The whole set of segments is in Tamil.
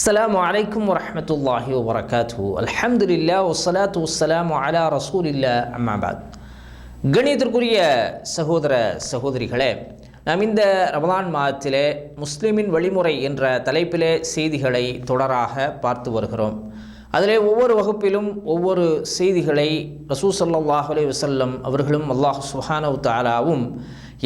அஸ்ஸலாமு அலைக்கும் வரஹ்மத்துல்லாஹி வபரகாத்துஹு. அல்ஹம்துலில்லாஹ் வஸ்ஸலாத்து வஸ்ஸலாமு அலா ரசூலில்லாஹ் அம்மா பஅத். கணியத்திற்குரிய சகோதர சகோதரிகளே, நாம் இந்த ரமலான் மாதத்திலே முஸ்லிமின் வழிமுறை என்ற தலைப்பிலே செய்திகளை தொடராக பார்த்து வருகிறோம். அதிலே ஒவ்வொரு வகுப்பிலும் ஒவ்வொரு செய்திகளை ரசூல் ஸல்லல்லாஹு அலைஹி வஸல்லம் அவர்களும் அல்லாஹ் சுப்ஹானஹு தஆலாவும்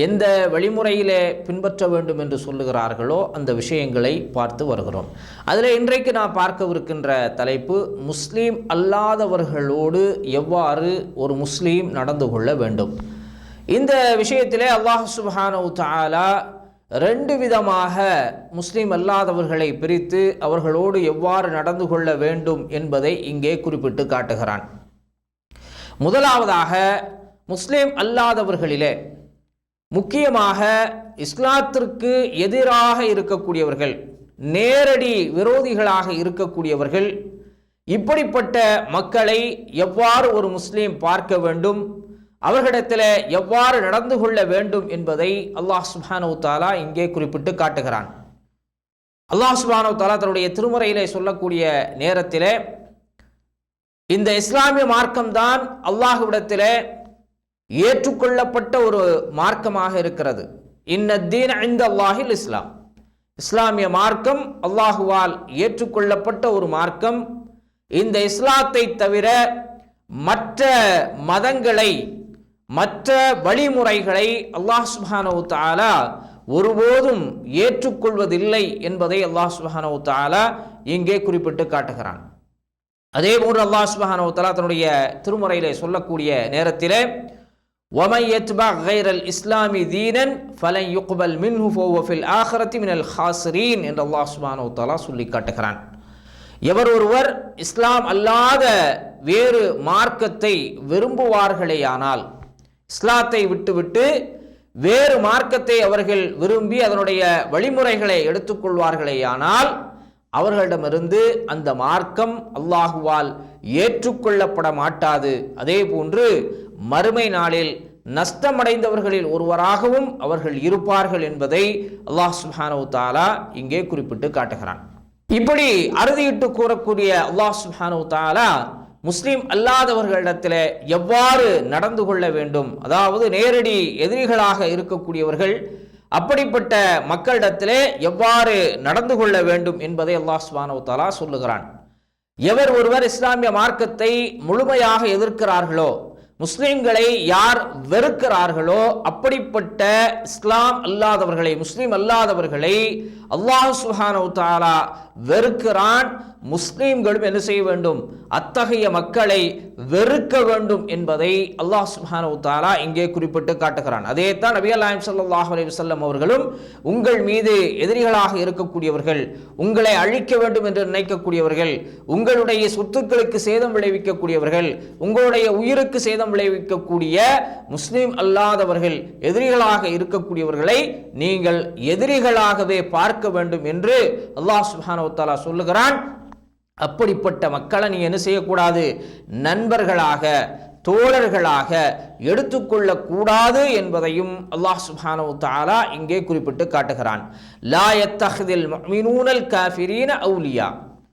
எந்த வழிமுறையிலே பின்பற்ற வேண்டும் என்று சொல்லுகிறார்களோ அந்த விஷயங்களை பார்த்து வருகிறோம். அதில் இன்றைக்கு நான் பார்க்கவிருக்கின்ற தலைப்பு, முஸ்லீம் அல்லாதவர்களோடு எவ்வாறு ஒரு முஸ்லீம் நடந்து கொள்ள வேண்டும். இந்த விஷயத்திலே அல்லாஹ் சுப்ஹானஹு தஆலா ரெண்டு விதமாக முஸ்லீம் அல்லாதவர்களை பிரித்து அவர்களோடு எவ்வாறு நடந்து கொள்ள வேண்டும் என்பதை இங்கே குறிப்பிட்டு காட்டுகிறான். முதலாவதாக, முஸ்லீம் அல்லாதவர்களிலே முக்கியமாக இஸ்லாத்திற்கு எதிராக இருக்கக்கூடியவர்கள், நேரடி விரோதிகளாக இருக்கக்கூடியவர்கள், இப்படிப்பட்ட மக்களை எவ்வாறு ஒரு முஸ்லீம் பார்க்க வேண்டும், அவர்களிடத்தில் எவ்வாறு நடந்து கொள்ள வேண்டும் என்பதை அல்லாஹ் சுப்ஹானஹு தஆலா இங்கே குறிப்பிட்டு காட்டுகிறான். அல்லாஹ் சுப்ஹானஹு தஆலா தன்னுடைய திருமறையிலே சொல்லக்கூடிய நேரத்திலே இந்த இஸ்லாமிய மார்க்கம்தான் அல்லாஹ்விடத்திலே ஏற்றுக்கொள்ளப்பட்ட ஒரு மார்க்கமாக இருக்கிறது. இன்னத்தீன இன்தல்லாஹில் இஸ்லாம், இஸ்லாமிய மார்க்கம் அல்லாஹுவால் ஏற்றுக்கொள்ளப்பட்ட ஒரு மார்க்கம். இந்த இஸ்லாத்தை தவிர மற்ற மதங்களை, மற்ற வழிமுறைகளை அல்லாஹ் சுப்ஹானஹு தஆலா ஒருபோதும் ஏற்றுக்கொள்வதில்லை என்பதை அல்லாஹ் சுப்ஹானஹு தஆலா இங்கே குறிப்பிட்டு காட்டுகிறான். அதே போன்று அல்லாஹ் சுப்ஹானஹு தஆலா தன்னுடைய திருமறையிலே சொல்லக்கூடிய நேரத்திலே وَمَنْ يَتَّبِعْ غَيْرَ الْإِسْلَامِ دِينًا فَلَنْ يُقْبَلْ مِنْهُ وَهُوَ فِي الْآخِرَةِ مِنَ الْخَاسِرِينَ என்று அல்லாஹ் சுப்ஹானஹு தஆலா சொல்லி காட்டுகிறான். எவர் ஒருவர் இஸ்லாம் அல்லாத வேறு மார்க்கத்தை விரும்புவார்களேயானால், இஸ்லாத்தை விட்டுவிட்டு வேறு மார்க்கத்தை அவர்கள் விரும்பி அதனுடைய வழிமுறைகளை எடுத்துக்கொள்வார்களேயானால் அவர்களிடமிருந்து அந்த மார்க்கம் அல்லாஹுவால் ஏற்றுக்கொள்ளப்பட மாட்டாது. அதே போன்று மறுமை நாளில் நஷ்டமடைந்தவர்களில் ஒருவராகவும் அவர்கள் இருப்பார்கள் என்பதை அல்லாஹ் சுப்ஹானஹு தஆலா இங்கே குறிப்பிட்டு காட்டுகிறான். இப்படி அறுதியிட்டு கூறக்கூடிய அல்லாஹ் சுப்ஹானஹு தஆலா முஸ்லிம் அல்லாதவர்களிடத்தில் எவ்வாறு நடந்து கொள்ள வேண்டும், அதாவது நேரடி எதிரிகளாக இருக்கக்கூடியவர்கள், அப்படிப்பட்ட மக்களிடத்திலே எவ்வாறு நடந்து கொள்ள வேண்டும் என்பதை அல்லாஹ் சுப்ஹானஹு தஆலா சொல்லுகிறான். எவர் ஒருவர் இஸ்லாமிய மார்க்கத்தை முழுமையாக எதிர்க்கிறார்களோ, முஸ்லிம்களை யார் வெறுக்கிறார்களோ, அப்படிப்பட்ட இஸ்லாம் அல்லாதவர்களை, முஸ்லிம் அல்லாதவர்களை அல்லாஹ் சுப்ஹானஹு தஆலா வெறுக்கிறான். முஸ்லிம்களும் என்ன செய்ய வேண்டும், அத்தகைய மக்களை வெறுக்க வேண்டும் என்பதை அல்லாஹ் சுப்ஹானஹு தஆலா இங்கே குறிப்பிட்டு காட்டுகிறான். அதே தான் நபிகள் நாயகம் ஸல்லல்லாஹு அலைஹி வஸல்லம் அவர்களும், உங்கள் மீது எதிரிகளாக இருக்கக்கூடியவர்கள், உங்களை அழிக்க வேண்டும் என்று நினைக்கக்கூடியவர்கள், உங்களுடைய சொத்துக்களுக்கு சேதம் விளைவிக்கக்கூடியவர்கள், உங்களுடைய உயிருக்கு சேதம் விளைவிக்கக்கூடிய முஸ்லிம் அல்லாதவர்கள், எதிரிகளாக இருக்கக்கூடியவர்களை நீங்கள் எதிரிகளாகவே பார்க்க வேண்டும் என்று அல்லாஹ் சுப்ஹானஹு தஆலா சொல்லுகிறான். அப்படிப்பட்ட மக்களை நீ என்ன செய்யக்கூடாது, நண்பர்களாக, தோழர்களாக எடுத்துக்கொள்ளக்கூடாது என்பதையும் அல்லாஹ் சுப்ஹானஹு தஆலா இங்கே குறிப்பிட்டு காட்டுகிறான். லா யத்தஹிதில் முஃமினூனல் காஃபிரீன அவுலியா.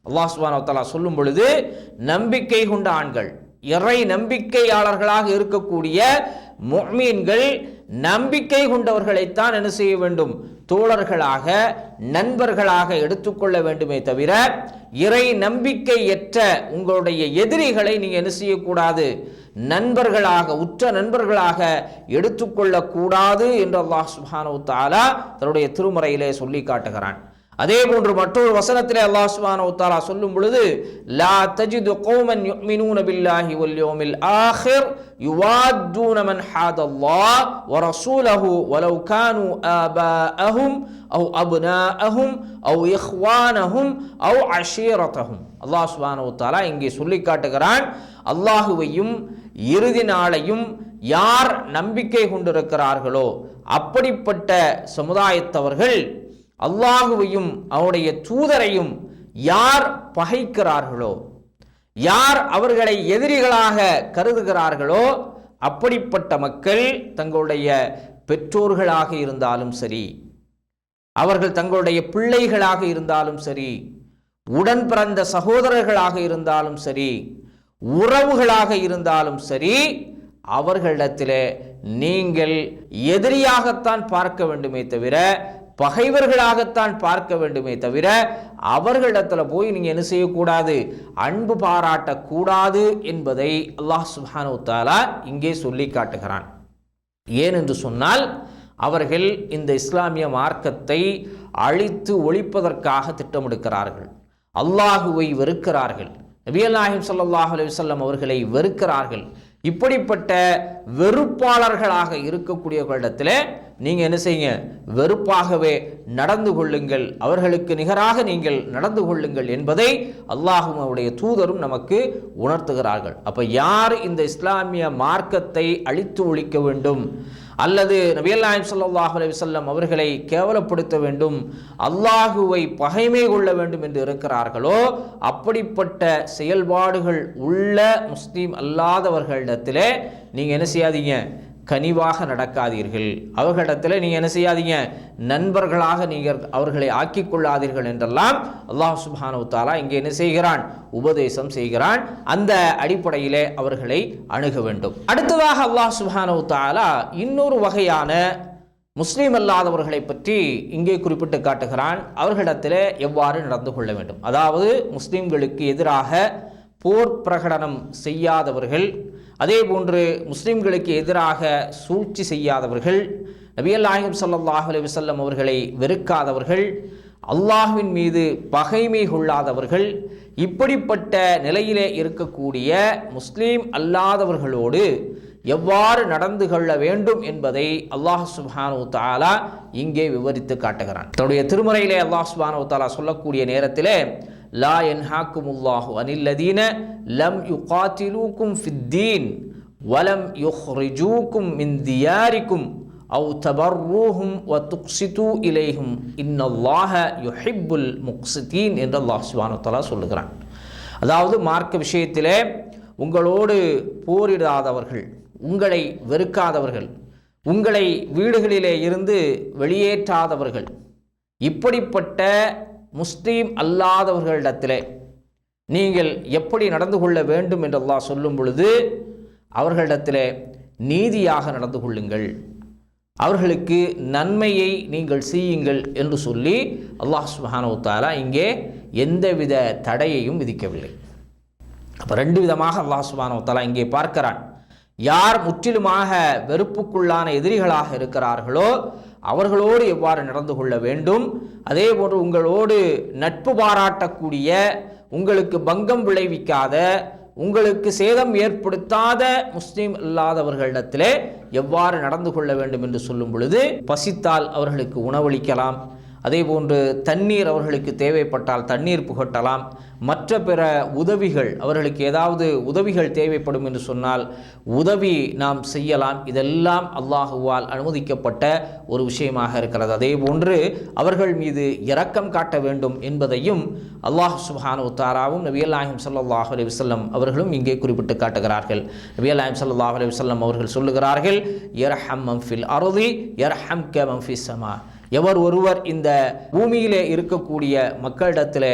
அல்லாஹ் சுப்ஹானஹு தஆலா சொல்லும் பொழுது, நம்பிக்கை கொண்ட ஆண்கள், இறை நம்பிக்கையாளர்களாக இருக்கக்கூடிய முஃமின்கள் நம்பிக்கை கொண்டவர்களைத்தான் என்ன செய்ய வேண்டும், தோழர்களாக, நண்பர்களாக எடுத்துக்கொள்ள வேண்டுமே தவிர இறை நம்பிக்கையற்ற உங்களுடைய எதிரிகளை நீங்க என்ன செய்யக்கூடாது, நண்பர்களாக, உற்ற நண்பர்களாக எடுத்துக்கொள்ளக்கூடாது என்று அல்லாஹ் சுப்ஹானஹு தஆலா தன்னுடைய திருமறையிலே சொல்லி காட்டுகிறான். அதே போன்று மற்றொரு வசனத்திலே அல்லாஹ் சுப்ஹானஹு தஆலா சொல்லும் பொழுது, லா தஜிது கௌமன் யுமினூன பில்லாஹி வல் யௌமில் ஆகிர் யுவாத்தூன மன் ஹாதல்லாஹ் வ ரசூலஹு வலவ் கானூ ஆபாஅஹும் அவ் அப்னாஅஹும் அவ் இஹ்வானஹும் அவ் அஷீரத்தஹும். அல்லாஹ் சுப்ஹானஹு தஆலா இங்கே சொல்லி காட்டுகிறான், அல்லாஹுவையும் இறுதி நாளையும் யார் நம்பிக்கை கொண்டிருக்கிறார்களோ அப்படிப்பட்ட சமுதாயத்தவர்கள் அல்லாஹுவையும் அவருடைய தூதரையும் யார் பகைக்கிறார்களோ, யார் அவர்களை எதிரிகளாக கருதுகிறார்களோ, அப்படிப்பட்ட மக்கள் தங்களுடைய பெற்றோர்களாக இருந்தாலும் சரி, அவர்கள் தங்களுடைய பிள்ளைகளாக இருந்தாலும் சரி, உடன் பிறந்த சகோதரர்களாக இருந்தாலும் சரி, உறவுகளாக இருந்தாலும் சரி, அவர்களிடத்திலே நீங்கள் எதிரியாகத்தான் பார்க்க வேண்டுமே தவிர, பகைவர்களாகத்தான் பார்க்க வேண்டுமே தவிர, அவர்களிடத்தில் போய் நீங்கள் என்ன செய்யக்கூடாது, அன்பு பாராட்டக்கூடாது என்பதை அல்லாஹ் சுப்ஹானஹு வ தஆலா இங்கே சொல்லி காட்டுகிறான். ஏனென்று சொன்னால், அவர்கள் இந்த இஸ்லாமிய மார்க்கத்தை அழித்து ஒழிப்பதற்காக திட்டமிடுக்கிறார்கள். அல்லாஹுவை வெறுக்கிறார்கள், நபிகள் நாயகம் ஸல்லல்லாஹு அலைஹி வஸல்லம் அவர்களை வெறுக்கிறார்கள். இப்படிப்பட்ட வெறுப்பாளர்களாக இருக்கக்கூடியவர்களிடத்தில் நீங்கள் என்ன செய்யுங்க, வெறுப்பாகவே நடந்து கொள்ளுங்கள், அவர்களுக்கு நிகராக நீங்கள் நடந்து கொள்ளுங்கள் என்பதை அல்லாஹ்வும் அவருடைய தூதரும் நமக்கு உணர்த்துகிறார்கள். அப்போ யார் இந்த இஸ்லாமிய மார்க்கத்தை அழித்து ஒழிக்க வேண்டும், அல்லது நபிகள் நாயகம் ஸல்லல்லாஹு அலைஹி வஸல்லம் அவர்களை கேவலப்படுத்த வேண்டும், அல்லாஹுவை பகைமை கொள்ள வேண்டும் என்று இருக்கிறார்களோ, அப்படிப்பட்ட செயல்பாடுகள் உள்ள முஸ்லீம் அல்லாதவர்களிடத்தில் நீங்கள் என்ன செய்யாதீங்க, கனிவாக நடக்காதீர்கள். அவர்களிடத்தில் நீங்கள் என்ன செய்யாதீங்க, நண்பர்களாக நீங்கள் அவர்களை ஆக்கிக் கொள்ளாதீர்கள் என்றெல்லாம் அல்லாஹ் சுப்ஹானஹு வ தஆலா இங்கே என்ன செய்கிறான், உபதேசம் செய்கிறான். அந்த அடிப்படையிலே அவர்களை அணுக வேண்டும். அடுத்ததாக அல்லாஹ் சுப்ஹானஹு வ தஆலா இன்னொரு வகையான முஸ்லீம் அல்லாதவர்களை பற்றி இங்கே குறிப்பிட்டு காட்டுகிறான். அவர்களிடத்தில் எவ்வாறு நடந்து கொள்ள வேண்டும். அதாவது முஸ்லீம்களுக்கு எதிராக போர் பிரகடனம் செய்யாதவர்கள், அதே போன்று முஸ்லிம்களுக்கு எதிராக சூழ்ச்சி செய்யாதவர்கள், நபிகள் நாயகம் ஸல்லல்லாஹு அலைஹி வஸல்லம் அவர்களை வெறுக்காதவர்கள், அல்லாஹ்வின் மீது பகைமை கொள்ளாதவர்கள், இப்படிப்பட்ட நிலையிலே இருக்கக்கூடிய முஸ்லீம் அல்லாதவர்களோடு எவ்வாறு நடந்து கொள்ள வேண்டும் என்பதை அல்லாஹ் சுப்ஹானஹு வ தஆலா இங்கே விவரித்து காட்டுகிறான். தன்னுடைய திருமறையிலே அல்லாஹ் சுப்ஹானஹு வ தஆலா சொல்லக்கூடிய நேரத்திலே, லா யன்ஹாக்குமுல்லாஹு அனில்லதீன லம் யுகாத்திலூக்கும் ஃபித்தீன் வலம் யுஹ்ரிஜூக்கும் மின் தியாரிக்கும் அவ் தபர்ரூஹும் வ துக்ஸிது இலைஹும் இன்னல்லாஹ யுஹிப்புல் முக்ஸிதீன் என்று அல்லாஹ் சுப்ஹானஹு வ தஆலா சொல்லுகிறான். அதாவது மார்க்க விஷயத்திலே உங்களோடு போரிடாதவர்கள், உங்களை வெறுக்காதவர்கள், உங்களை வீடுகளிலே இருந்து வெளியேற்றாதவர்கள், இப்படிப்பட்ட முஸ்லீம் அல்லாதவர்களிடத்திலே நீங்கள் எப்படி நடந்து கொள்ள வேண்டும் என்று அல்லாஹ் சொல்லும் பொழுது, அவர்களிடத்திலே நீதியாக நடந்து கொள்ளுங்கள், அவர்களுக்கு நன்மையை நீங்கள் செய்யுங்கள் என்று சொல்லி அல்லாஹ் சுப்ஹானஹு வ தஆலா இங்கே எந்தவித தடையையும் விதிக்கவில்லை. அப்போ ரெண்டு விதமாக அல்லாஹ் சுப்ஹானஹு வ தஆலா இங்கே பார்க்கிறான். யார் முற்றிலுமாக வெறுப்புக்குள்ளான எதிரிகளாக இருக்கிறார்களோ அவர்களோடு எவ்வாறு நடந்து கொள்ள வேண்டும், அதே போன்று உங்களோடு நட்பு பாராட்டக்கூடிய, உங்களுக்கு பங்கம் விளைவிக்காத, உங்களுக்கு சேதம் ஏற்படுத்தாத முஸ்லீம் அல்லாதவர்களிடத்திலே எவ்வாறு நடந்து கொள்ள வேண்டும் என்று சொல்லும் பொழுது, பசித்தால் அவர்களுக்கு உணவளிக்கலாம், அதே போன்று தண்ணீர் அவர்களுக்கு தேவைப்பட்டால் தண்ணீர் புகட்டலாம், மற்ற பிற உதவிகள், அவர்களுக்கு ஏதாவது உதவிகள் தேவைப்படும் என்று சொன்னால் உதவி நாம் செய்யலாம். இதெல்லாம் அல்லாஹுவால் அனுமதிக்கப்பட்ட ஒரு விஷயமாக இருக்கிறது. அதே போன்று அவர்கள் மீது இரக்கம் காட்ட வேண்டும் என்பதையும் அல்லாஹ் சுப்ஹானஹு வ தஆலாவும் நபிகள் நாயகம் ஸல்லல்லாஹு அலைஹி வஸல்லம் அவர்களும் இங்கே குறிப்பிட்டு காட்டுகிறார்கள். நபிகள் நாயகம் ஸல்லல்லாஹு அலைஹி வஸல்லம் அவர்கள் சொல்லுகிறார்கள், யர்ஹம் மன் ஃபில் அர்தி யர்ஹம்க மன் ஃபிஸ் ஸமா. எவர் ஒருவர் இந்த பூமியிலே இருக்கக்கூடிய மக்களிடத்தில்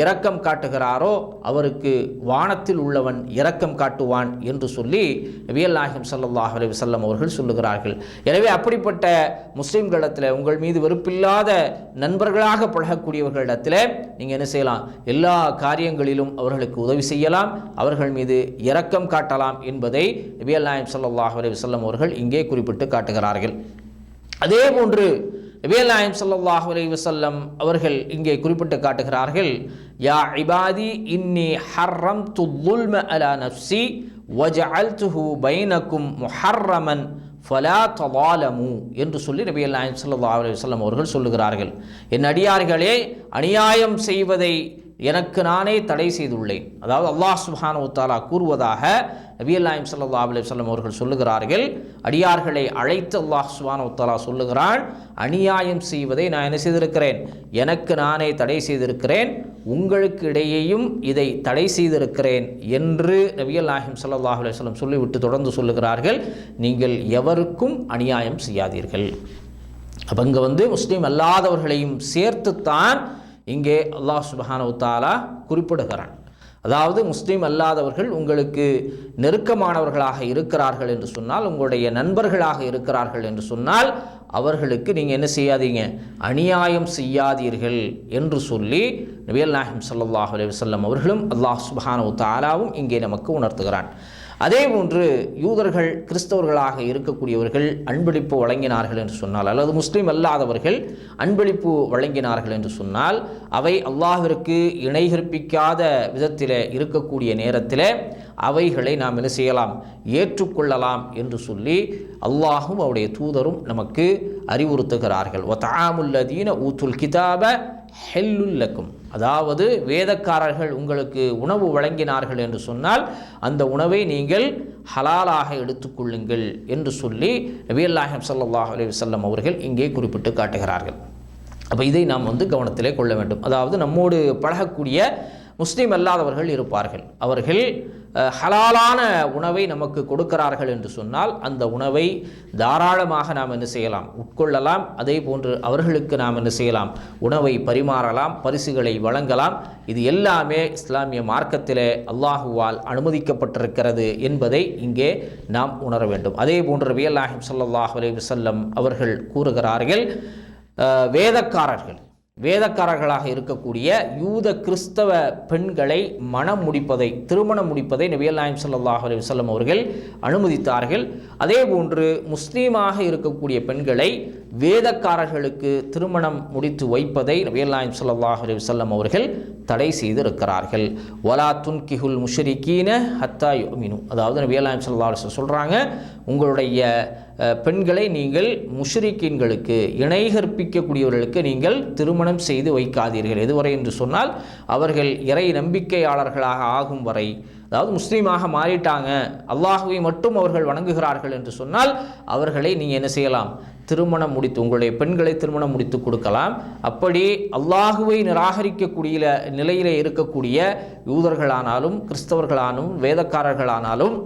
இரக்கம் காட்டுகிறாரோ அவருக்கு வானத்தில் உள்ளவன் இரக்கம் காட்டுவான் என்று சொல்லி நபிகள் நாயகம் ஸல்லல்லாஹு அலைஹி வஸல்லம் அவர்கள் சொல்லுகிறார்கள். எனவே அப்படிப்பட்ட முஸ்லிம்களிடத்தில் உங்கள் மீது வெறுப்பில்லாத நண்பர்களாக பழகக்கூடியவர்களிடத்தில் நீங்கள் என்ன செய்யலாம், எல்லா காரியங்களிலும் அவர்களுக்கு உதவி செய்யலாம், அவர்கள் மீது இரக்கம் காட்டலாம் என்பதை நபிகள் நாயகம் ஸல்லல்லாஹு அலைஹி வஸல்லம் அவர்கள் இங்கே குறிப்பிட்டு காட்டுகிறார்கள். அதே போன்று நபிகள் நாயகம் ஸல்லல்லாஹு அலைஹி வஸல்லம் அவர்கள் இங்கே குறிப்பிட்டு காட்டுகிறார்கள், யா இபாதி இன்னி ஹர்ரம்து ظுல்ம அலா நஃப்ஸி வஜஅல்துஹு பைனக்கும் முஹர்ரமன் ஃபலா தலாலமு என்று சொல்லி நபிகள் நாயகம் ஸல்லல்லாஹு அலைஹி வஸல்லம் அவர்கள் சொல்லுகிறார்கள். என் அடியார்களே, அநியாயம் செய்வதை எனக்கு நானே தடை செய்துள்ளேன். அதாவது அல்லாஹ் சுப்ஹானஹு வ தஆலா கூறுவதாக நபிகள் நாயகம் ஸல்லல்லாஹு அலைஹி வஸல்லம் அவர்கள் சொல்லுகிறார்கள். அடியார்களை அழைத்து அல்லாஹ் சுப்ஹானஹு வ தஆலா சொல்லுகிறான், அநியாயம் செய்வதை நான் என்ன செய்திருக்கிறேன், எனக்கு நானே தடை செய்திருக்கிறேன், உங்களுக்கு இடையேயும் இதை தடை செய்திருக்கிறேன் என்று நபிகள் நாயகம் ஸல்லல்லாஹு அலைஹி வஸல்லம் சொல்லிவிட்டு தொடர்ந்து சொல்லுகிறார்கள், நீங்கள் எவருக்கும் அநியாயம் செய்யாதீர்கள். அப்போ இங்கே முஸ்லீம் அல்லாதவர்களையும் சேர்த்துத்தான் இங்கே அல்லாஹ் சுப்ஹானஹு வ தஆலா குறிப்பிடுகிறான். அதாவது முஸ்லீம் அல்லாதவர்கள் உங்களுக்கு நெருக்கமானவர்களாக இருக்கிறார்கள் என்று சொன்னால், உங்களுடைய நண்பர்களாக இருக்கிறார்கள் என்று சொன்னால், அவர்களுக்கு நீங்கள் என்ன செய்யாதீங்க, அநியாயம் செய்யாதீர்கள் என்று சொல்லி நபிகள் நாயகம் ஸல்லல்லாஹு அலைஹி வஸல்லம் அவர்களும் அல்லாஹ் சுப்ஹானஹு வ தஆலாவும் இங்கே நமக்கு உணர்த்துகிறான். அதேபோன்று யூதர்கள் கிறிஸ்தவர்களாக இருக்கக்கூடியவர்கள் அன்பளிப்பு வழங்கினார்கள் என்று சொன்னால், அல்லது முஸ்லீம் அல்லாதவர்கள் அன்பளிப்பு வழங்கினார்கள் என்று சொன்னால், அவை அல்லாஹ்விற்கு இணை கற்பிக்காத விதத்தில் இருக்கக்கூடிய நேரத்தில் அவைகளை நாம் என்ன செய்யலாம், ஏற்றுக்கொள்ளலாம் என்று சொல்லி அல்லாஹும் அவருடைய தூதரும் நமக்கு அறிவுறுத்துகிறார்கள். வதஆமுல்லதீன ஊத்துல் கிதாப ஹெல்லுல் லக்கும், அதாவது வேதக்காரர்கள் உங்களுக்கு உணவு வழங்கினார்கள் என்று சொன்னால் அந்த உணவை நீங்கள் ஹலாலாக எடுத்துக்கொள்ளுங்கள் என்று சொல்லி நபிகள் நாயகம் ஸல்லல்லாஹு அலைஹி வஸல்லம் அவர்கள் இங்கே குறிப்பிட்டு காட்டுகிறார்கள். அப்போ இதை நாம் கவனத்திலே கொள்ள வேண்டும். அதாவது நம்மோடு பழகக்கூடிய முஸ்லீம் அல்லாதவர்கள் இருப்பார்கள். அவர்கள் ஹலாலான உணவை நமக்கு கொடுக்கிறார்கள் என்று சொன்னால் அந்த உணவை தாராளமாக நாம் என்ன செய்யலாம், உட்கொள்ளலாம். அதே போன்று அவர்களுக்கு நாம் என்ன செய்யலாம், உணவை பரிமாறலாம், பரிசுகளை வழங்கலாம். இது எல்லாமே இஸ்லாமிய மார்க்கத்திலே அல்லாஹுவால் அனுமதிக்கப்பட்டிருக்கிறது என்பதை இங்கே நாம் உணர வேண்டும். அதே போன்று நபிகள் நாயகம் ஸல்லல்லாஹு அலைஹி வஸல்லம் அவர்கள் கூறுகிறார்கள், வேதக்காரர்களாக இருக்கக்கூடிய யூத கிறிஸ்தவ பெண்களை திருமணம் முடிப்பதை நபிகள் நாயகம் ஸல்லல்லாஹு அலைஹி வஸல்லம் அவர்கள் அனுமதித்தார்கள். அதே போன்று முஸ்லீமாக இருக்கக்கூடிய பெண்களை வேதக்காரர்களுக்கு திருமணம் முடித்து வைப்பதை நபிகள் நாயகம் ஸல்லல்லாஹு அலைஹி வஸல்லம் அவர்கள் தடை செய்திருக்கிறார்கள். வலா துன்கிஹுல் முஷ்ரிகீன ஹத்தா யுமினு, அதாவது நபிகள் நாயகம் ஸல்லல்லாஹு அலைஹி வஸல்லம் சொல்கிறாங்க, உங்களுடைய பெண்களை நீங்கள் முஷ்ரிக்கீன்களுக்கு இணை கற்பிக்கக்கூடியவர்களுக்கு நீங்கள் திருமணம் செய்து வைக்காதீர்கள். எதுவரை என்று சொன்னால் அவர்கள் இறை நம்பிக்கையாளர்களாக ஆகும் வரை, அதாவது முஸ்லீமாக மாறிட்டாங்க, அல்லாஹுவை மட்டும் அவர்கள் வணங்குகிறார்கள் என்று சொன்னால் அவர்களை நீங்கள் என்ன செய்யலாம், திருமணம் முடித்து உங்களுடைய பெண்களை திருமணம் முடித்து கொடுக்கலாம். அப்படி அல்லாஹுவை நிராகரிக்கக்கூடிய நிலையிலே இருக்கக்கூடிய யூதர்களானாலும் கிறிஸ்தவர்களானாலும் வேதக்காரர்களானாலும்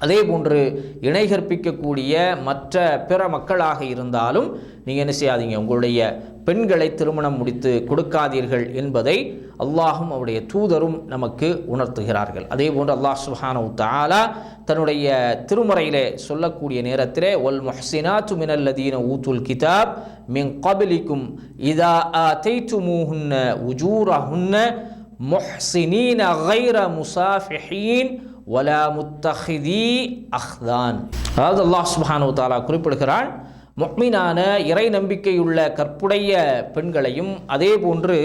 அதே போன்று இணை கற்பிக்கக்கூடிய மற்ற பிற மக்களாக இருந்தாலும் நீங்கள் என்ன செய்யாதீங்க, உங்களுடைய பெண்களை திருமணம் முடித்து கொடுக்காதீர்கள் என்பதை அல்லாஹும் அவருடைய தூதரும் நமக்கு உணர்த்துகிறார்கள். அதே போன்று அல்லாஹ் சுப்ஹானஹு வ தஆலா தன்னுடைய திருமறையிலே சொல்லக்கூடிய நேரத்திலே வல் முஹ்சினாத்து மினல்லதீன ஊத்துல் கிதாப் மின் கப்லிக்கும் இதா ஆதைதுமூஹுன்ன உஜூரஹுன்ன முஹ்சினீன கைர முசாஃபிஹீன் வலா முத்தஹிதி அஹ்தான். அதாவது அல்லாஹ் சுப்ஹானஹு வ தஆலா குறிப்பிடுகிறான், முஃமினான இறை நம்பிக்கையுள்ள கற்புடைய பெண்களையும் அதே போன்று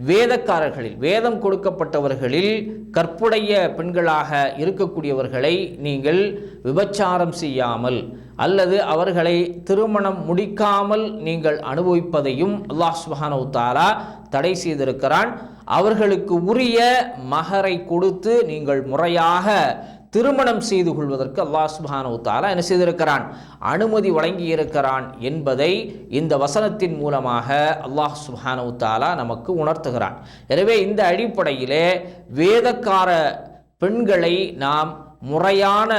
வேதக்காரர்களில் வேதம் கொடுக்கப்பட்டவர்களில் கற்புடைய பெண்களாக இருக்கக்கூடியவர்களை நீங்கள் விபச்சாரம் செய்யாமல் அல்லது அவர்களை திருமணம் முடிக்காமல் நீங்கள் அனுபவிப்பதையும் அல்லாஹ் சுப்ஹானஹு வ தஆலா தடை செய்திருக்கிறான். அவர்களுக்கு உரிய மஹரை கொடுத்து நீங்கள் முறையாக திருமணம் செய்து கொள்வதற்கு அல்லாஹ் சுப்ஹானஹு வ தஆலா என்ன செய்திருக்கிறான், அனுமதி வழங்கியிருக்கிறான் என்பதை இந்த வசனத்தின் மூலமாக அல்லாஹ் சுப்ஹானஹு வ தஆலா நமக்கு உணர்த்துகிறான். எனவே இந்த அடிப்படையிலே வேதக்கார பெண்களை நாம் முறையான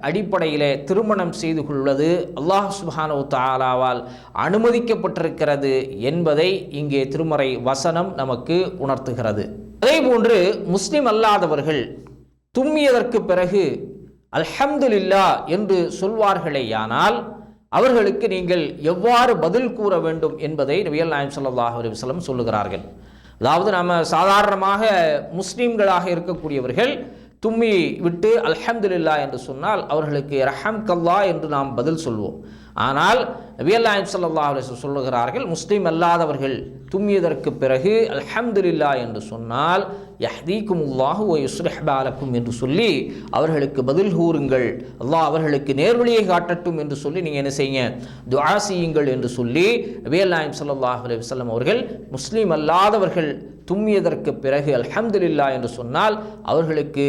அடிப்படையிலே திருமணம் செய்து கொள்வது அல்லாஹ் சுப்ஹானஹு வ தஆலாவால் அனுமதிக்கப்பட்டிருக்கிறது என்பதை இங்கே திருமறை வசனம் நமக்கு உணர்த்துகிறது. அதே போன்று முஸ்லிம் அல்லாதவர்கள் தும்மியதற்கு பிறகு அல்ஹம்துலில்லாஹ் என்று சொல்வார்களேயானால் அவர்களுக்கு நீங்கள் எவ்வாறு பதில் கூற வேண்டும் என்பதை நபிகள் நாயகம் ஸல்லல்லாஹு அலைஹி வஸல்லம் சொல்லுகிறார்கள். அதாவது நாம் சாதாரணமாக முஸ்லீம்களாக இருக்கக்கூடியவர்கள் தும்மி விட்டு அல்ஹம்துலில்லாஹ் என்று சொன்னால் அவர்களுக்கு ரஹம்கல்லா என்று நாம் பதில் சொல்வோம். ஆனால் நபிகள் நாயகம் ஸல்லல்லாஹு அலைஹி வஸல்லம் சொல்லுகிறார்கள், முஸ்லீம் அல்லாதவர்கள் தும்மியதற்கு பிறகு அல்ஹம்துலில்லாஹ் என்று சொன்னால் யஹ்தீகுமுல்லாஹு வ யுஸ்லிஹ் பாலக்கும் என்று சொல்லி அவர்களுக்கு பதில் கூறுங்கள், அல்லாஹ் அவர்களுக்கு நேர்வழியை காட்டட்டும் என்று சொல்லி நீங்கள் என்ன செய்யுங்க, துஆ செய்யுங்கள் என்று சொல்லி நபிகள் நாயகம் ஸல்லல்லாஹு அலைஹி வஸல்லம் அவர்கள் முஸ்லீம் அல்லாதவர்கள் தும்மியதற்கு பிறகு அல்ஹம்துலில்லாஹ் என்று சொன்னால் அவர்களுக்கு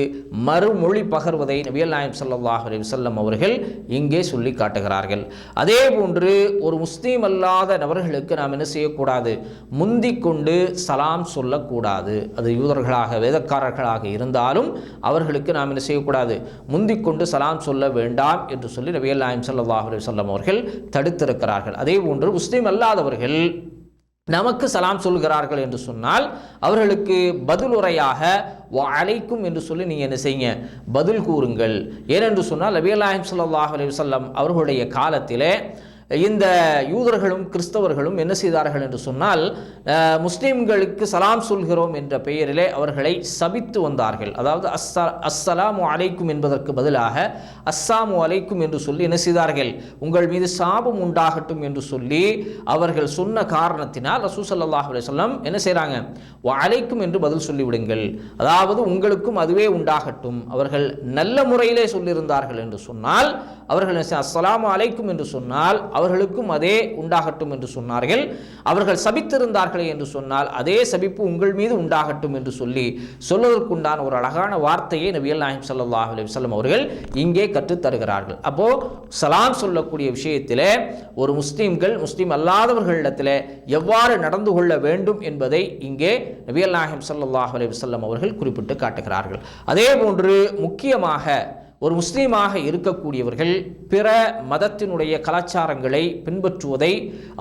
மறுமொழி பகர்வதை நபிகள் நாயகம் ஸல்லல்லாஹு அலைஹி வஸல்லம் அவர்கள் இங்கே சொல்லி காட்டுகிறார்கள். அதே போன்று ஒரு முஸ்லீம் அல்லாத நபர்களுக்கு நாம் என்ன செய்யக்கூடாது, முந்திக் கொண்டு சலாம் சொல்லக்கூடாது. அது யூதர்களாக வேதக்காரர்களாக இருந்தாலும் அவர்களுக்கு நாம் என்ன செய்யக்கூடாது, முந்திக் கொண்டு சலாம் சொல்ல வேண்டாம் என்று சொல்லி நபிகள் நாயகம் ஸல்லல்லாஹு அலைஹி வஸல்லம் அவர்கள் தடுத்திருக்கிறார்கள். அதே போன்று முஸ்லீம் அல்லாதவர்கள் நமக்கு சலாம் சொல்கிறார்கள் என்று சொன்னால் அவர்களுக்கு பதிலுரையாக வ அலைக்கும் என்று சொல்லி நீங்கள் என்ன செய்யுங்க, பதில் கூறுங்கள். ஏனென்று சொன்னால் நபிகள் நாயகம் ஸல்லல்லாஹு அலைஹி வஸல்லம் அவர்களுடைய காலத்திலே இந்த யூதர்களும் கிறிஸ்தவர்களும் என்ன செய்தார்கள் என்று சொன்னால் முஸ்லீம்களுக்கு சலாம் சொல்கிறோம் என்ற பெயரிலே அவர்களை சபித்து வந்தார்கள். அதாவது அஸ்ஸலாமு அலைக்கும் என்பதற்கு பதிலாக அஸ்ஸாமு அலைக்கும் என்று சொல்லி என்ன செய்தார்கள், உங்கள் மீது சாபம் உண்டாகட்டும் என்று சொல்லி அவர்கள் சொன்ன காரணத்தினால் ரசூல் ஸல்லல்லாஹு அலைஹி வஸல்லம் என்ன செய்கிறாங்க, வ அலைக்கும் என்று பதில் சொல்லிவிடுங்கள், அதாவது உங்களுக்கும் அதுவே உண்டாகட்டும். அவர்கள் நல்ல முறையிலே சொல்லியிருந்தார்கள் என்று சொன்னால் அவர்கள் அஸ்ஸலாமு அலைக்கும் என்று சொன்னால் அவர்களுக்கும் அதே உண்டாகட்டும் என்று சொன்னார்கள். அவர்கள் சபித்திருந்தார்களே என்று சொன்னால் அதே சபிப்பு உங்கள் மீது உண்டாகட்டும் என்று சொல்லி சொல்வதற்குண்டான ஒரு அழகான வார்த்தையை நபிகள் நாயகம் ஸல்லல்லாஹு அலைஹி வஸல்லம் அவர்கள் இங்கே கற்றுத் தருகிறார்கள். அப்போ சலாம் சொல்லக்கூடிய விஷயத்திலே ஒரு முஸ்லீம் அல்லாதவர்களிடத்தில் எவ்வாறு நடந்து கொள்ள வேண்டும் என்பதை இங்கே நபிகள் நாயகம் ஸல்லல்லாஹு அலைஹி வஸல்லம் அவர்கள் குறிப்பிட்டு காட்டுகிறார்கள். அதே போன்று முக்கியமாக ஒரு முஸ்லீமாக இருக்கக்கூடியவர்கள் பிற மதத்தினுடைய கலாச்சாரங்களை பின்பற்றுவதை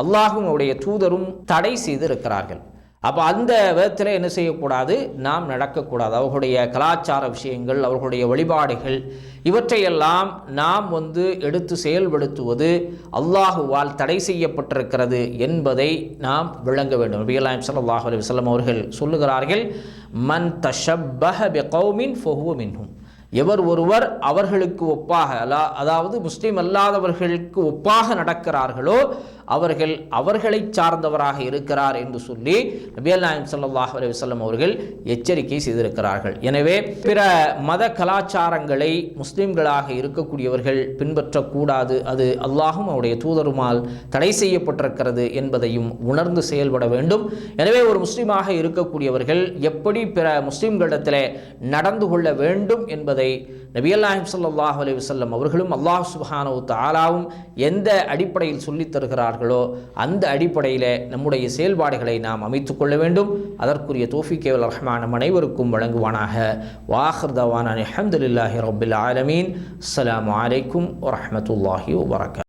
அல்லாஹ்வுடைய தூதரும் தடை செய்திருக்கிறார்கள். அப்போ அந்த விதத்தில் என்ன செய்யக்கூடாது, நாம் நடக்கக்கூடாது. அவர்களுடைய கலாச்சார விஷயங்கள், அவர்களுடைய வழிபாடுகள் இவற்றையெல்லாம் நாம் எடுத்து செயல்படுத்துவது அல்லாஹுவால் தடை செய்யப்பட்டிருக்கிறது என்பதை நாம் விளங்க வேண்டும். நபிகள் நாயகம் ஸல்லல்லாஹு அலைஹி வஸல்லம் அவர்கள் சொல்லுகிறார்கள், மன் தஷப்பஹ பிகௌமின் ஃபஹுவ மின்ஹும், எவர் ஒருவர் அவர்களுக்கு ஒப்பாக அதாவது முஸ்லீம் அல்லாதவர்களுக்கு ஒப்பாக நடக்கிறார்களோ அவர்களை சார்ந்தவராக இருக்கிறார் என்று சொல்லி நபிகள் நாயகம் ஸல்லல்லாஹு அலைஹி வஸல்லம் அவர்கள் எச்சரிக்கை செய்திருக்கிறார்கள். எனவே பிற மத கலாச்சாரங்களை முஸ்லீம்களாக இருக்கக்கூடியவர்கள் பின்பற்றக்கூடாது. அது அல்லாஹும் அவருடைய தூதருமால் தடை செய்யப்பட்டிருக்கிறது என்பதையும் உணர்ந்து செயல்பட வேண்டும். எனவே ஒரு முஸ்லீமாக இருக்கக்கூடியவர்கள் எப்படி பிற முஸ்லீம்களிடத்தில் நடந்து கொள்ள வேண்டும் என்பதை நபிகள் நாயகம் ஸல்லல்லாஹு அலைஹி வஸல்லம் அவர்களும் அல்லாஹ் சுப்ஹானஹு வ தஆலாவும் எந்த அடிப்படையில் சொல்லித் தருகிறார்களோ அந்த அடிப்படையில் நம்முடைய செயல்பாடுகளை நாம் அமைத்துக் கொள்ள வேண்டும். அதற்குரிய தௌஃபீக் வல் ரஹ்மான் அனைவருக்கும் வழங்குவானாக. வாஹிர் தவானா அல்ஹம்துலில்லாஹி ரப்பில் ஆலமீன். அஸ்ஸலாமு அலைக்கும் வ ரஹ்மத்துல்லாஹி வ பரகாத்துஹு.